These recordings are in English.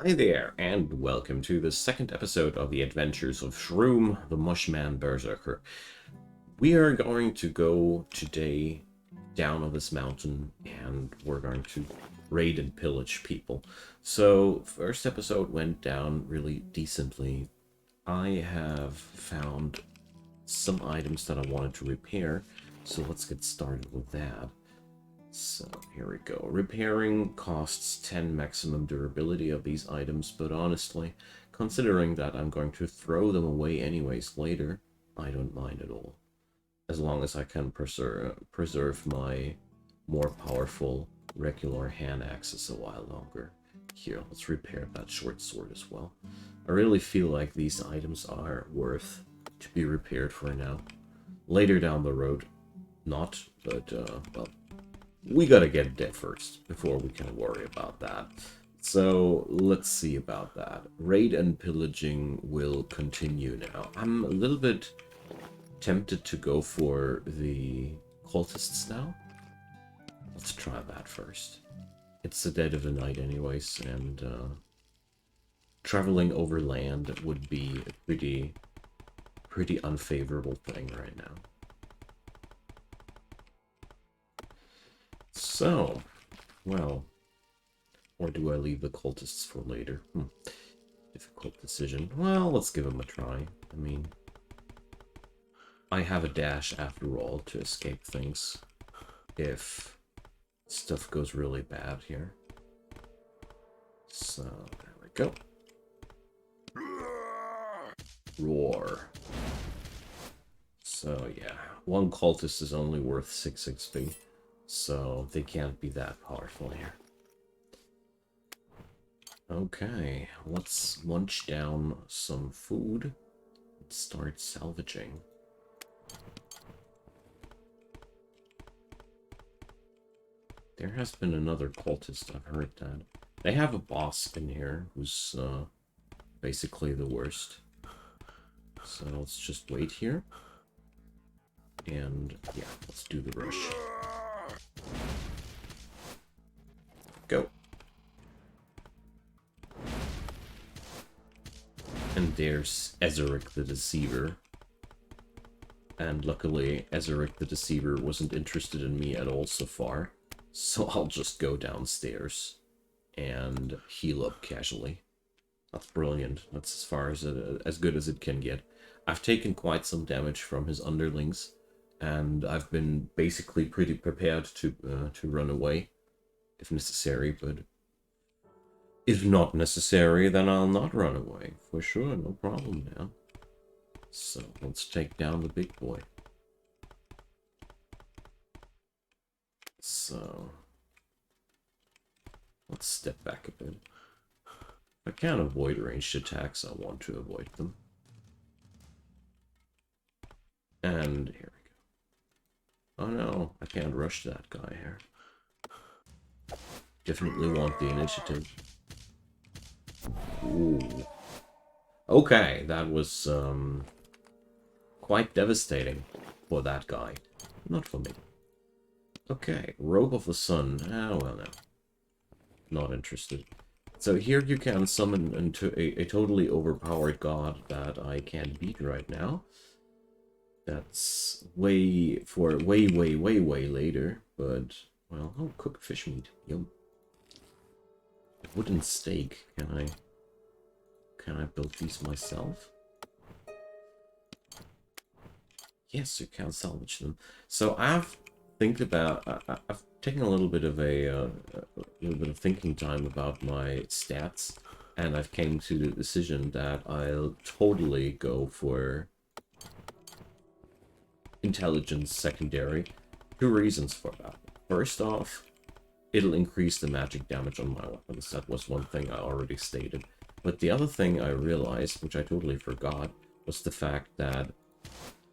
Hi there, and welcome to the second episode of the adventures of Shroom the Mushman Berserker. We are going to go today down on this mountain, and we're going to raid and pillage people. So, first episode went down really decently. I have found some items that I wanted to repair, so let's get started with that. So here we go. Repairing costs 10 maximum durability of these items, but honestly, considering that I'm going to throw them away anyways later, I don't mind at all. As long as I can preserve my more powerful regular hand axes a while longer. Here, let's repair that short sword as well. I really feel like these items are worth to be repaired for now. Later down the road, not, but, well, we gotta get dead first before we can worry about that. So let's see about that. Raid and pillaging will continue now. I'm a little bit tempted to go for the cultists now. Let's try that first. It's the dead of the night anyways, and traveling over land would be a pretty unfavorable thing right now. So, well, or do I leave the cultists for later? Difficult decision. Well, let's give them a try. I mean, I have a dash after all to escape things if stuff goes really bad here. So, there we go. Roar. So, yeah, one cultist is only worth 6 XP. So they can't be that powerful here. Okay, let's munch down some food and start salvaging. There has been another cultist, I've heard that. They have a boss in here who's basically the worst. So let's just wait here. And yeah, let's do the rush. Go. And there's Ezrik the Deceiver. And luckily, Ezrik the Deceiver wasn't interested in me at all so far. So I'll just go downstairs and heal up casually. That's brilliant. That's as far as good as it can get. I've taken quite some damage from his underlings, and I've been basically pretty prepared to run away if necessary, but if not necessary, then I'll not run away. For sure, no problem now. So, let's take down the big boy. So, let's step back a bit. If I can't avoid ranged attacks, I want to avoid them. And here we go. Oh no, I can't rush that guy here. Definitely want the initiative. Ooh. Okay, that was quite devastating for that guy. Not for me. Okay, Robe of the Sun. Ah, well, no. Not interested. So here you can summon into a totally overpowered god that I can't beat right now. That's way later, but, well, oh, cooked fish meat. Yum. Wooden stake. Can I build these myself? Yes, you can salvage them. So I've taken a little bit of thinking time about my stats, and I've came to the decision that I'll totally go for intelligence secondary. Two reasons for that. First off, it'll increase the magic damage on my weapons. That was one thing I already stated. But the other thing I realized, which I totally forgot, was the fact that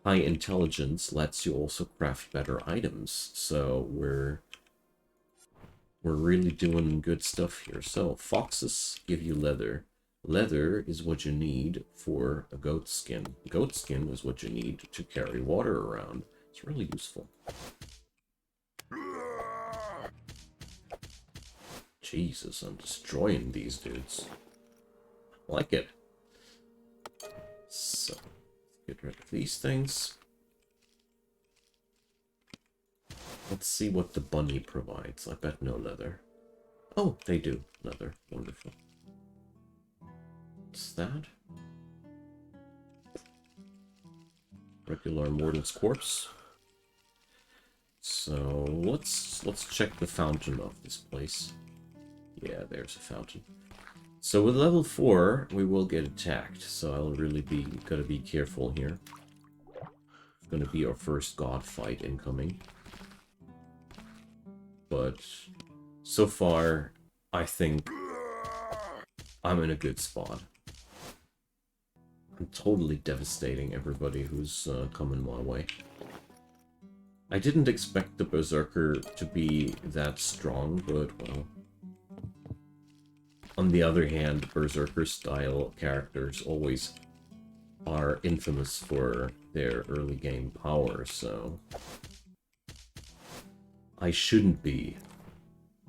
high intelligence lets you also craft better items. So we're really doing good stuff here. So foxes give you leather. Leather is what you need for a goat skin. Goat skin is what you need to carry water around. It's really useful. Jesus, I'm destroying these dudes. I like it. So, get rid of these things. Let's see what the bunny provides. I bet no leather. Oh, they do. Leather. Wonderful. What's that? Regular mortal's corpse. So let's check the fountain of this place. Yeah, there's a fountain. So with level 4, we will get attacked. So I'll really gotta be careful here. It's gonna be our first god fight incoming. But so far, I think I'm in a good spot. I'm totally devastating everybody who's coming my way. I didn't expect the Berserker to be that strong, but well. On the other hand, Berserker-style characters always are infamous for their early game power, so I shouldn't be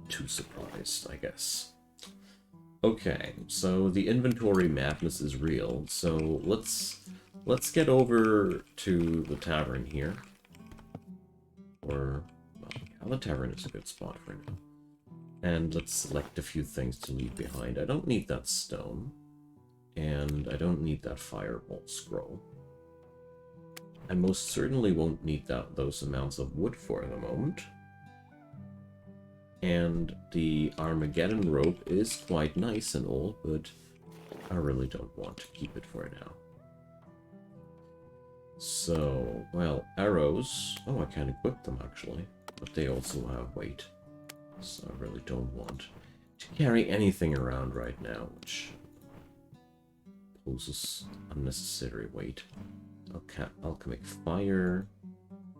too surprised, I guess. Okay, so the inventory madness is real, so let's get over to the tavern here. Or, well, yeah, the tavern is a good spot for now. And let's select a few things to leave behind. I don't need that stone. And I don't need that fireball scroll. I most certainly won't need those amounts of wood for the moment. And the Armageddon rope is quite nice and all, but I really don't want to keep it for now. So, well, arrows. Oh, I can equip them actually, but they also have weight. So I really don't want to carry anything around right now, which poses unnecessary weight. Alchemic fire,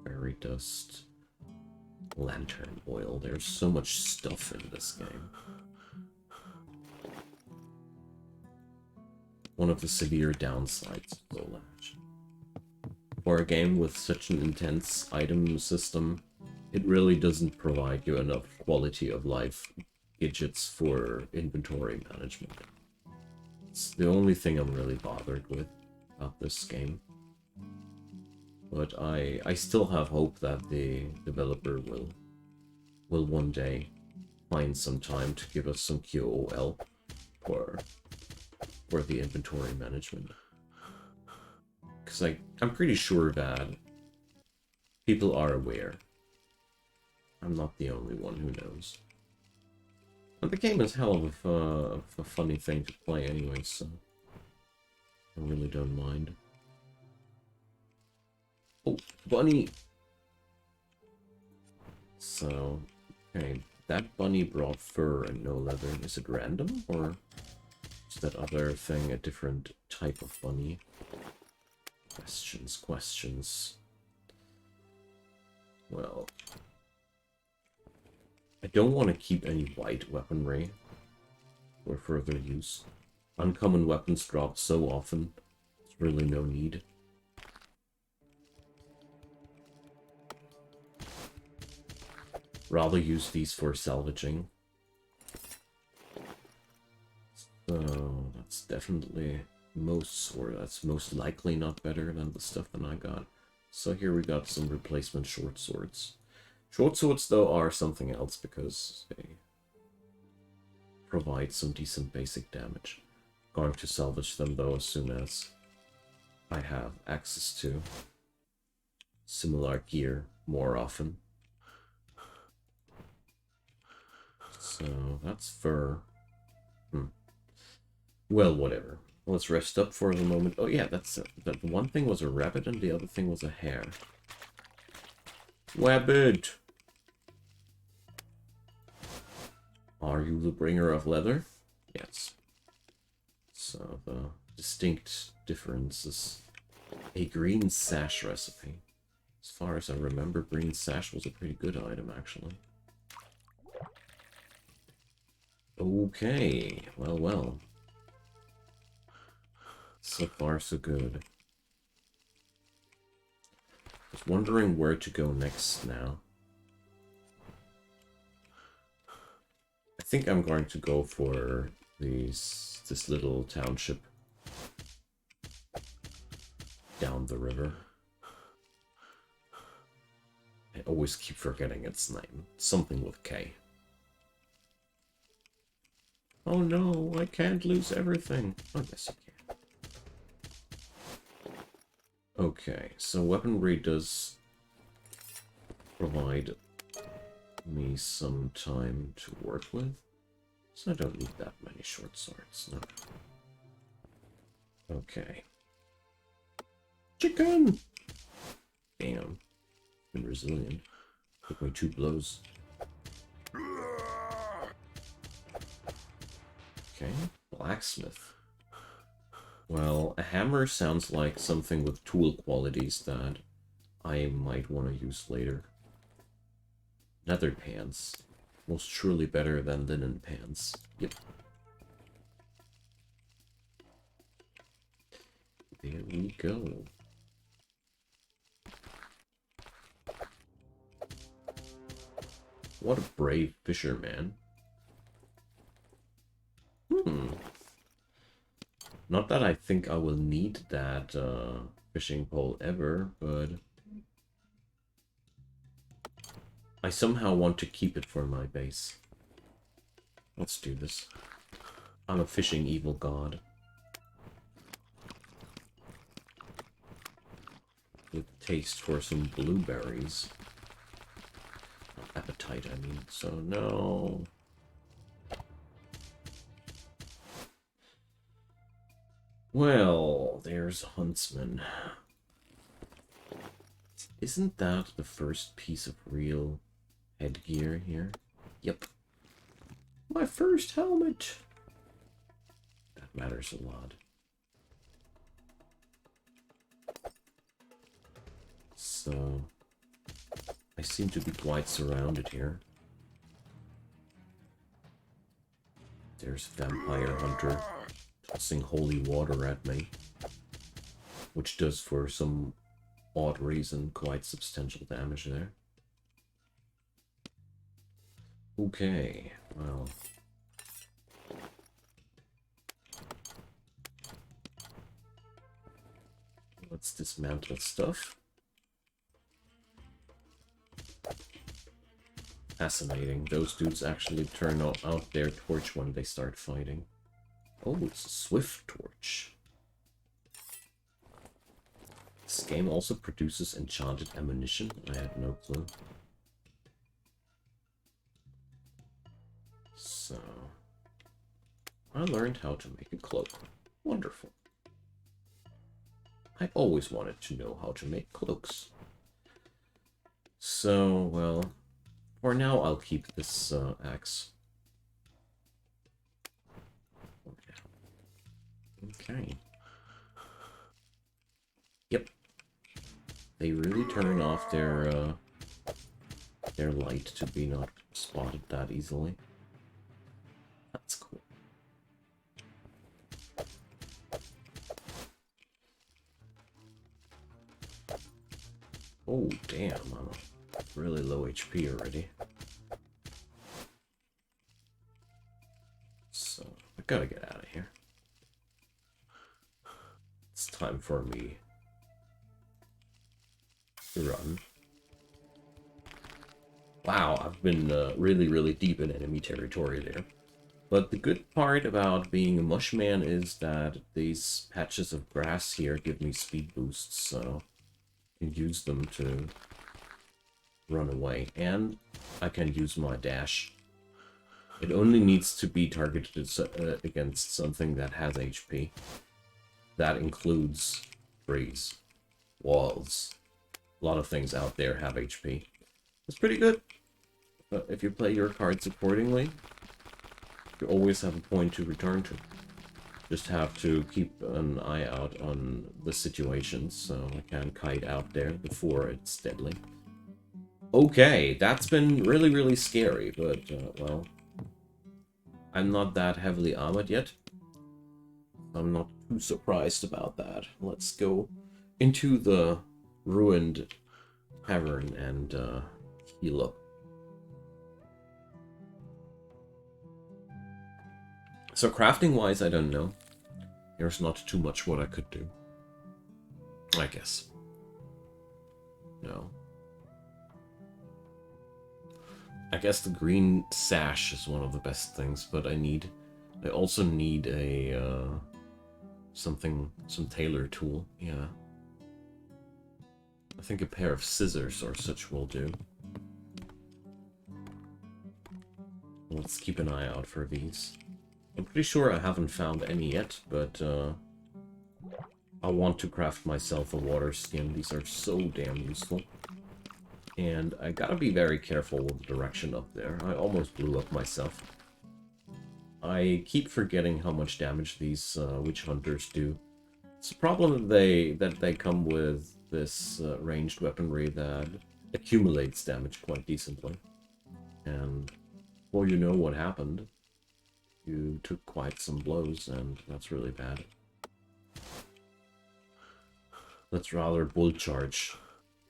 fairy dust, lantern oil. There's so much stuff in this game. One of the severe downsides of Soulash. For a game with such an intense item system, it really doesn't provide you enough quality of life gadgets for inventory management. It's the only thing I'm really bothered with about this game. But I still have hope that the developer will one day find some time to give us some QOL for the inventory management. Because I'm pretty sure that people are aware. I'm not the only one who knows. And the game is hell of a funny thing to play anyway, so I really don't mind. Oh, bunny! So, okay, that bunny brought fur and no leather. Is it random, or is that other thing a different type of bunny? Questions. Well, I don't want to keep any white weaponry for further use. Uncommon weapons drop so often, there's really no need. Rather use these for salvaging. So that's definitely that's most likely not better than the stuff that I got. So here we got some replacement short swords. Short swords, though, are something else because they provide some decent basic damage. Going to salvage them, though, as soon as I have access to similar gear more often. So that's fur. Well, whatever. Let's rest up for the moment. Oh yeah, that one thing was a rabbit and the other thing was a hare. Rabbit! Are you the bringer of leather? Yes. So the distinct difference is a green sash recipe. As far as I remember, green sash was a pretty good item, actually. Okay, well. So far, so good. I was wondering where to go next now. I think I'm going to go for these this little township down the river. I always keep forgetting its name. Something with K. Oh no, I can't lose everything. Oh, yes, you can. Okay, so weaponry does provide me some time to work with. So I don't need that many short swords, no. Okay. Chicken! Damn. Been resilient. Took me 2 blows. Okay, blacksmith. Well, a hammer sounds like something with tool qualities that I might want to use later. Nether pants. Most surely better than linen pants. Yep. There we go. What a brave fisherman. Not that I think I will need that fishing pole ever, but I somehow want to keep it for my base. Let's do this. I'm a fishing evil god. With taste for some blueberries. Appetite, I mean. So, no. Well, there's Huntsman. Isn't that the first piece of real headgear here? Yep. My first helmet! That matters a lot. So, I seem to be quite surrounded here. There's Vampire Hunter tossing holy water at me, which does, for some odd reason, quite substantial damage there. Okay, well. Let's dismantle stuff. Fascinating. Those dudes actually turn out their torch when they start fighting. Oh, it's a swift torch. This game also produces enchanted ammunition. I had no clue. So, I learned how to make a cloak. Wonderful. I always wanted to know how to make cloaks. So, well, for now I'll keep this axe. Okay. Yep. They really turn off their light to be not spotted that easily. That's cool. Oh, damn, I'm really low HP already. So, I gotta get out of here. It's time for me to run. Wow, I've been really deep in enemy territory there. But the good part about being a mushman is that these patches of grass here give me speed boosts, so I can use them to run away. And I can use my dash. It only needs to be targeted against something that has HP. That includes trees, walls. A lot of things out there have HP. It's pretty good. But if you play your cards accordingly, you always have a point to return to. Just have to keep an eye out on the situation, so I can kite out there before it's deadly. Okay, that's been really scary, but, well, I'm not that heavily armored yet. I'm not too surprised about that. Let's go into the ruined cavern and heal up. So crafting-wise, I don't know. There's not too much what I could do. I guess. No. I guess the green sash is one of the best things, but I also need a, some tailor tool, yeah. I think a pair of scissors or such will do. Let's keep an eye out for these. I'm pretty sure I haven't found any yet, but I want to craft myself a water skin. These are so damn useful. And I gotta be very careful with the direction up there. I almost blew up myself. I keep forgetting how much damage these witch hunters do. It's a problem that they come with this ranged weaponry that accumulates damage quite decently. And before you know what happened, you took quite some blows, and that's really bad. Let's rather bull charge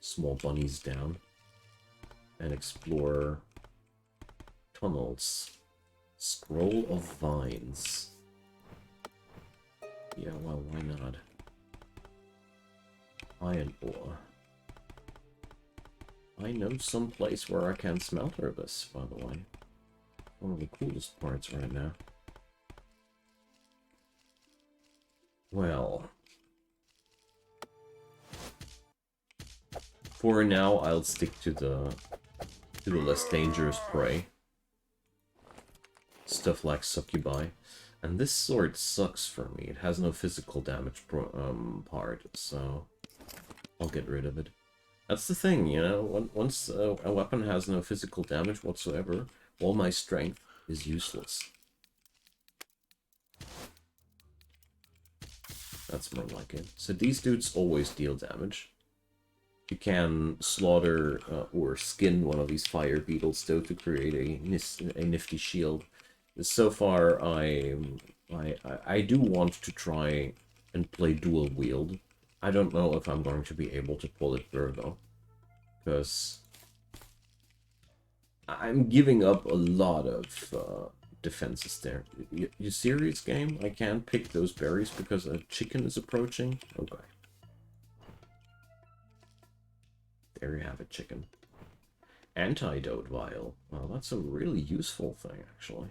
small bunnies down and explore tunnels. Scroll of vines. Yeah, well, why not? Iron ore. I know some place where I can smelter this, by the way. One of the coolest parts right now. Well, for now, I'll stick to the less dangerous prey. Stuff like succubi. And this sword sucks for me. It has no physical damage part, so I'll get rid of it. That's the thing, you know, once a weapon has no physical damage whatsoever, all my strength is useless. That's more like it. So these dudes always deal damage. You can slaughter or skin one of these fire beetles, though, to create a nifty shield. So far, I do want to try and play dual wield. I don't know if I'm going to be able to pull it through, though, because I'm giving up a lot of defenses there. You serious, game? I can't pick those berries because a chicken is approaching? Okay. There you have it, chicken. Antidote vial. Well, that's a really useful thing, actually.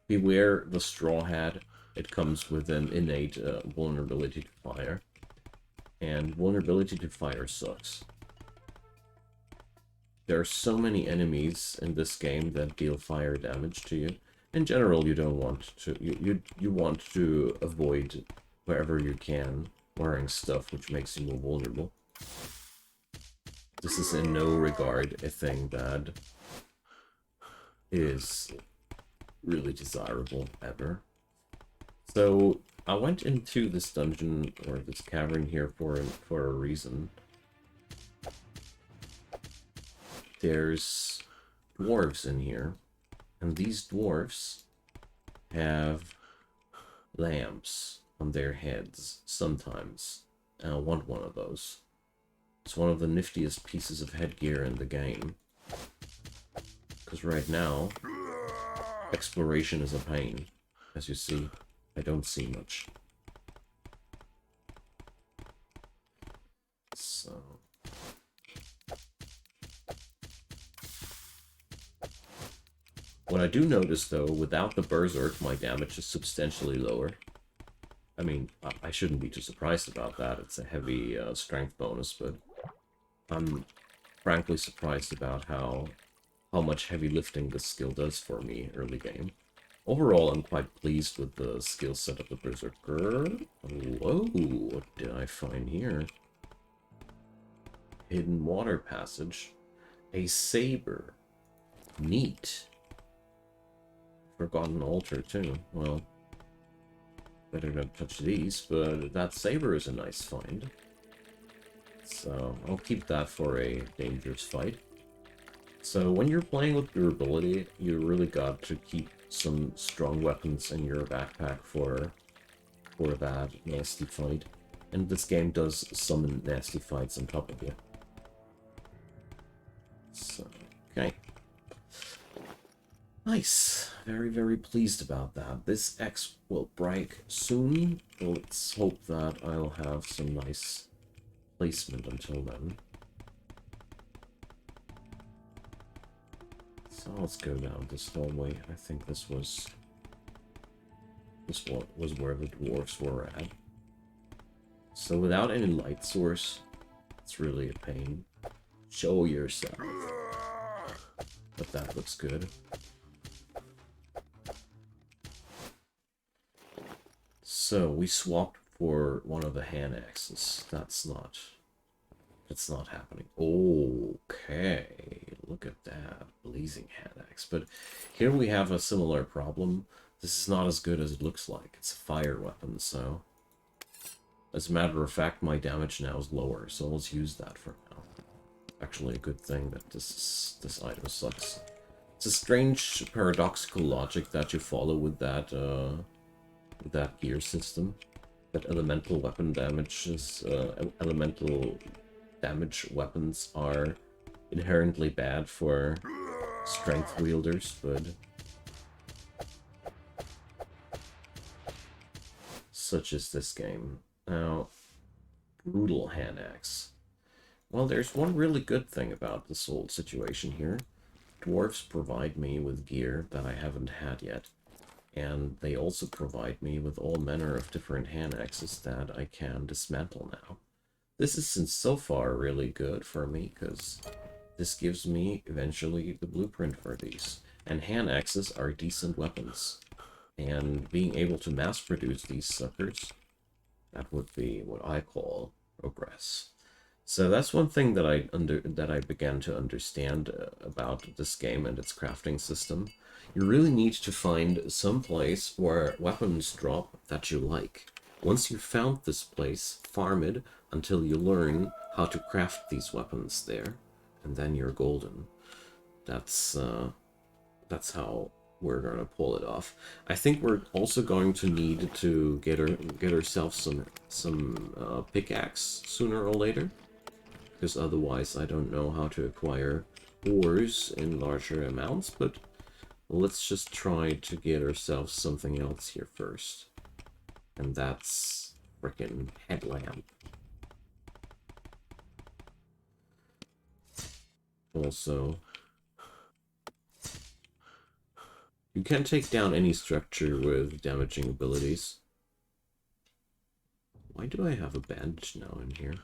Beware the straw hat. It comes with an innate vulnerability to fire. And vulnerability to fire sucks. There are so many enemies in this game that deal fire damage to you. In general, you don't want to. You want to avoid, wherever you can, wearing stuff which makes you more vulnerable. This is in no regard a thing that is really desirable ever. So I went into this dungeon or this cavern here for a reason. There's dwarves in here, and these dwarves have lamps on their heads sometimes, and I want one of those. It's one of the niftiest pieces of headgear in the game, because right now exploration is a pain. As you see, I don't see much. So what I do notice, though, without the Berserk, my damage is substantially lower. I mean, I shouldn't be too surprised about that. It's a heavy strength bonus, but I'm frankly surprised about how much heavy lifting this skill does for me early game. Overall, I'm quite pleased with the skill set of the Berserker. Whoa, what did I find here? Hidden water passage. A saber. Neat. Forgotten altar, too. Well, better not touch these, but that saber is a nice find. So, I'll keep that for a dangerous fight. So, when you're playing with durability, you really got to keep some strong weapons in your backpack for that nasty fight. And this game does summon nasty fights on top of you. So, okay. Nice. very, very pleased about that. This X will break soon. Let's hope that I'll have some nice placement until then. So let's go down this hallway. I think this was where the dwarves were at. So without any light source, it's really a pain. Show yourself. But that looks good. So we swapped for one of the hand axes. That's not happening. Okay, look at that blazing hand axe. But here we have a similar problem. This is not as good as it looks like. It's a fire weapon, so as a matter of fact, my damage now is lower. So let's use that for now. Actually, a good thing that this item sucks. It's a strange paradoxical logic that you follow with that gear system. That elemental weapon damage is elemental damage weapons are inherently bad for strength wielders, but such is this game. Now, brutal hand axe. Well, there's one really good thing about this whole situation here. Dwarves provide me with gear that I haven't had yet, and they also provide me with all manner of different hand axes that I can dismantle now. This is so far really good for me, because this gives me eventually the blueprint for these. And hand axes are decent weapons. And being able to mass produce these suckers, that would be what I call progress. So that's one thing that I began to understand about this game and its crafting system. You really need to find some place where weapons drop that you like. Once you've found this place, farm it until you learn how to craft these weapons there, and then you're golden. That's how we're gonna pull it off. I think we're also going to need to get ourselves some pickaxe sooner or later, because otherwise I don't know how to acquire ores in larger amounts. But let's just try to get ourselves something else here first, and that's frickin' headlamp. Also, you can take down any structure with damaging abilities. Why do I have a bandage now in here?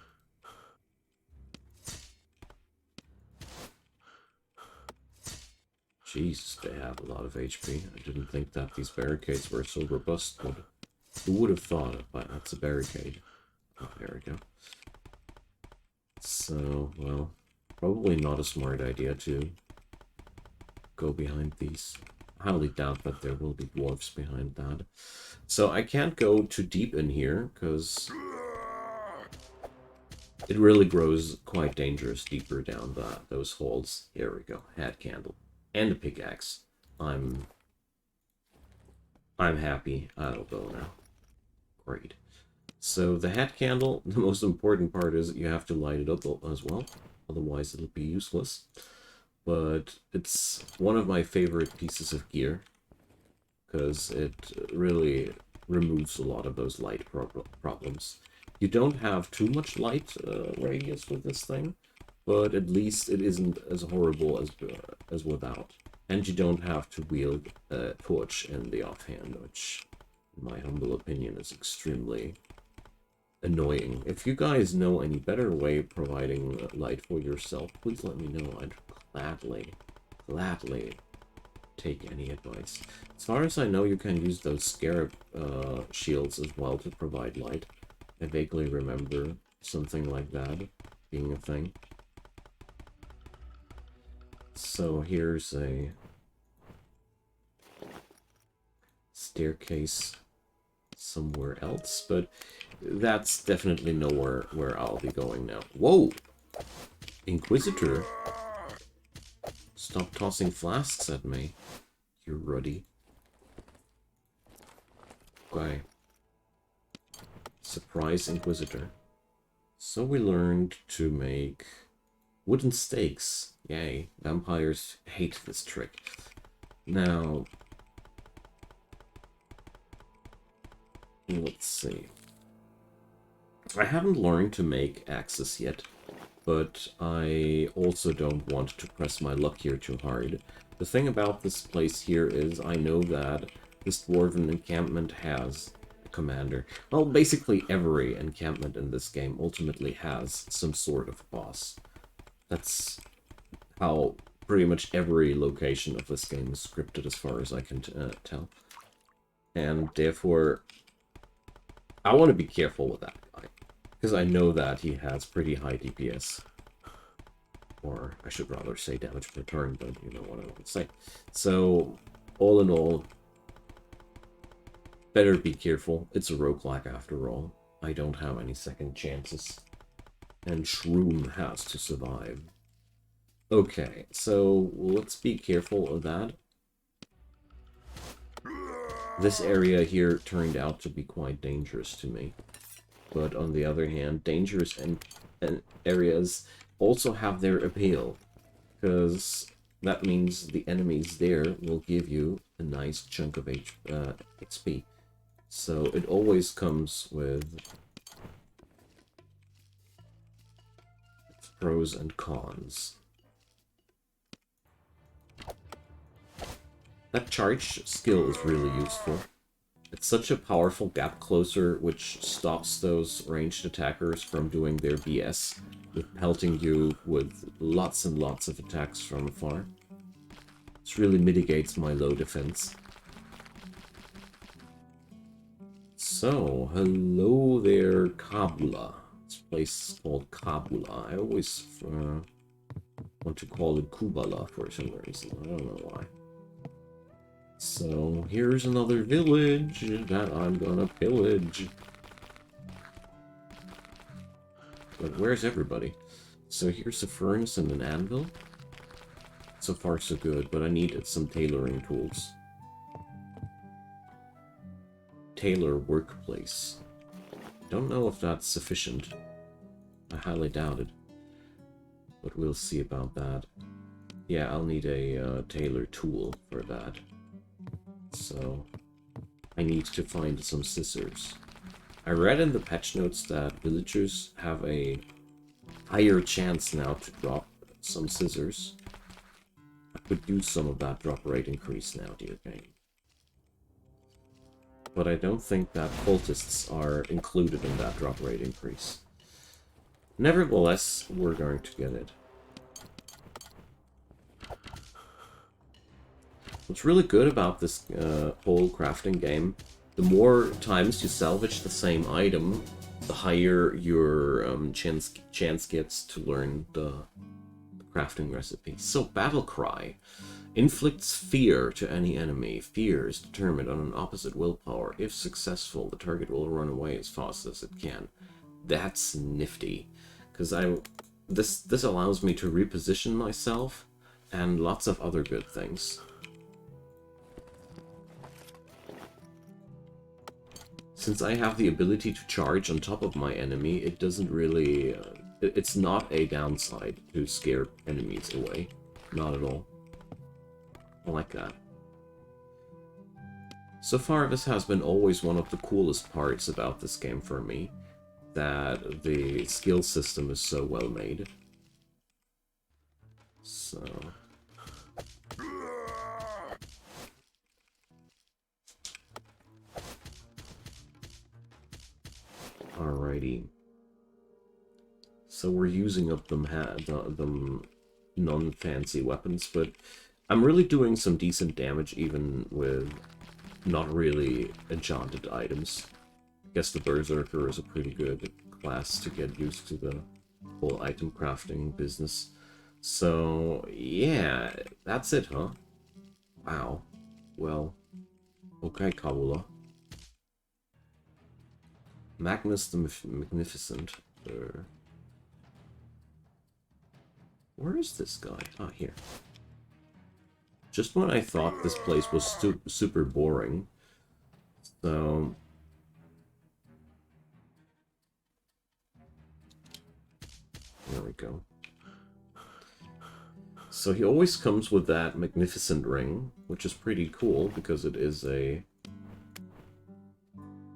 Jeez, they have a lot of HP. I didn't think that these barricades were so robust, but who would have thought it? But that's a barricade. Oh, there we go. So, well, probably not a smart idea to go behind these. I highly doubt that there will be dwarves behind that. So I can't go too deep in here, because it really grows quite dangerous deeper down those holes. Here we go. Hat candle. And a pickaxe. I'm happy. I'll go now. Great. So the hat candle, the most important part is you have to light it up as well. Otherwise it'll be useless. But it's one of my favorite pieces of gear, because it really removes a lot of those light problems. You don't have too much light radius with this thing, but at least it isn't as horrible as without. And you don't have to wield a torch in the offhand, which, in my humble opinion, is extremely annoying. If you guys know any better way of providing light for yourself, please let me know. I'd gladly take any advice. As far as I know, you can use those scarab shields as well to provide light. I vaguely remember something like that being a thing. So here's a staircase somewhere else, but that's definitely nowhere where I'll be going now. Whoa! Inquisitor! Stop tossing flasks at me, you ruddy. Okay. Surprise Inquisitor. So we learned to make wooden stakes. Yay. Vampires hate this trick. Now, Let's see. I haven't learned to make axes yet, but I also don't want to press my luck here too hard. The thing about this place here is I know that this Dwarven encampment has a commander. Well, basically every encampment in this game ultimately has some sort of boss. That's how pretty much every location of this game is scripted as far as I can tell. And therefore, I want to be careful with that guy. Because I know that he has pretty high DPS. Or I should rather say damage per turn, but you know what I want to say. So, all in all, better be careful. It's a roguelike after all. I don't have any second chances. And SHROOM has to survive. Okay, so let's be careful of that. This area here turned out to be quite dangerous to me. But on the other hand, dangerous and areas also have their appeal. Because that means the enemies there will give you a nice chunk of XP. So it always comes with pros and cons. That charge skill is really useful. It's such a powerful gap closer, which stops those ranged attackers from doing their BS, with pelting you with lots and lots of attacks from afar. This really mitigates my low defense. So, hello there, Kabula. This place is called Kabula. I always want to call it Kubala for some reason. I don't know why. So, here's another village that I'm gonna pillage. But where's everybody? So here's a furnace and an anvil. So far so good, but I needed some tailoring tools. Tailor workplace. Don't know if that's sufficient. I highly doubt it. But we'll see about that. Yeah, I'll need a tailor tool for that. So, I need to find some scissors. I read in the patch notes that villagers have a higher chance now to drop some scissors. I could use some of that drop rate increase now, dear game. But I don't think that cultists are included in that drop rate increase. Nevertheless, we're going to get it. What's really good about this whole crafting game, the more times you salvage the same item, the higher your chance gets to learn the crafting recipe. So, Battle Cry inflicts fear to any enemy. Fear is determined on an opposite willpower. If successful, the target will run away as fast as it can. That's nifty, because this allows me to reposition myself and lots of other good things. Since I have the ability to charge on top of my enemy, it doesn't really... it's not a downside to scare enemies away. Not at all. I like that. So far, this has been always one of the coolest parts about this game for me. That the skill system is so well made. So... Alrighty. So we're using up them non-fancy weapons, but I'm really doing some decent damage even with not really enchanted items. I guess the Berserker is a pretty good class to get used to the whole item crafting business. So, yeah, that's it, huh? Wow. Well, okay, Kabula. Magnus the Magnificent. Where is this guy? Ah, here. Just when I thought this place was super boring. So... there we go. So he always comes with that magnificent ring, which is pretty cool because it is a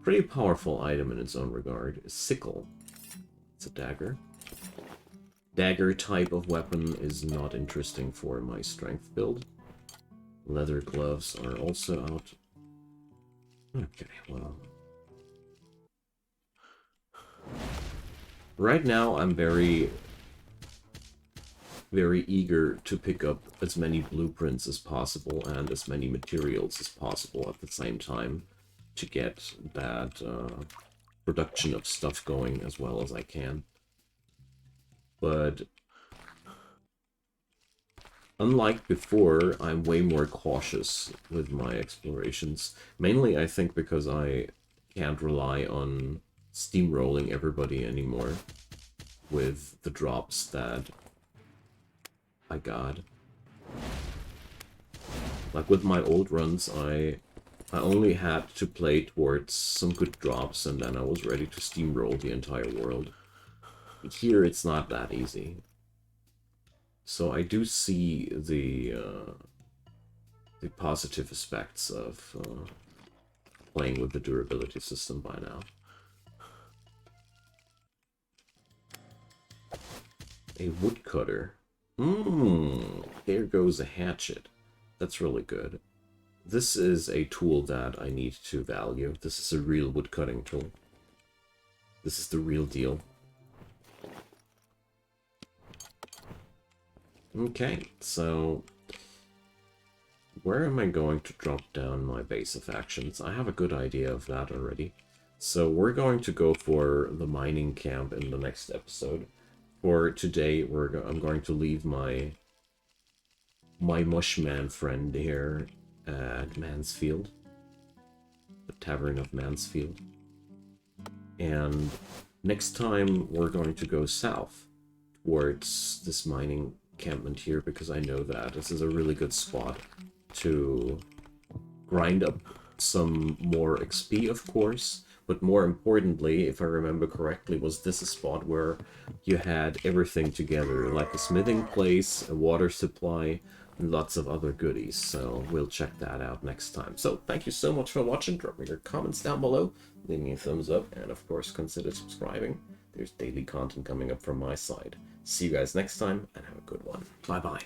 pretty powerful item in its own regard. A sickle. It's a dagger. Dagger type of weapon is not interesting for my strength build. Leather gloves are also out. Okay, well. Right now I'm very eager to pick up as many blueprints as possible and as many materials as possible at the same time to get that production of stuff going as well as I can. But unlike before, I'm way more cautious with my explorations. Mainly, I think, because I can't rely on steamrolling everybody anymore with the drops that I got. Like with my old runs, I only had to play towards some good drops and then I was ready to steamroll the entire world. But here it's not that easy. So I do see the positive aspects of playing with the durability system by now. A woodcutter. There goes a hatchet. That's really good. This is a tool that I need to value. This is a real woodcutting tool. This is the real deal. Okay, so where am I going to drop down my base of actions? I have a good idea of that already. So we're going to go for the mining camp in the next episode. For today, I'm going to leave my Mushman friend here at Mansfield, the Tavern of Mansfield. And next time, we're going to go south towards this mining encampment here, because I know that this is a really good spot to grind up some more XP, of course, but more importantly, if I remember correctly, was this a spot where you had everything together, like a smithing place, a water supply, and lots of other goodies. So we'll check that out next time. So thank you so much for watching. Drop me your comments down below, leave me a thumbs up, and of course consider subscribing. There's daily content coming up from my side. See you guys next time, and have a good one. Bye bye.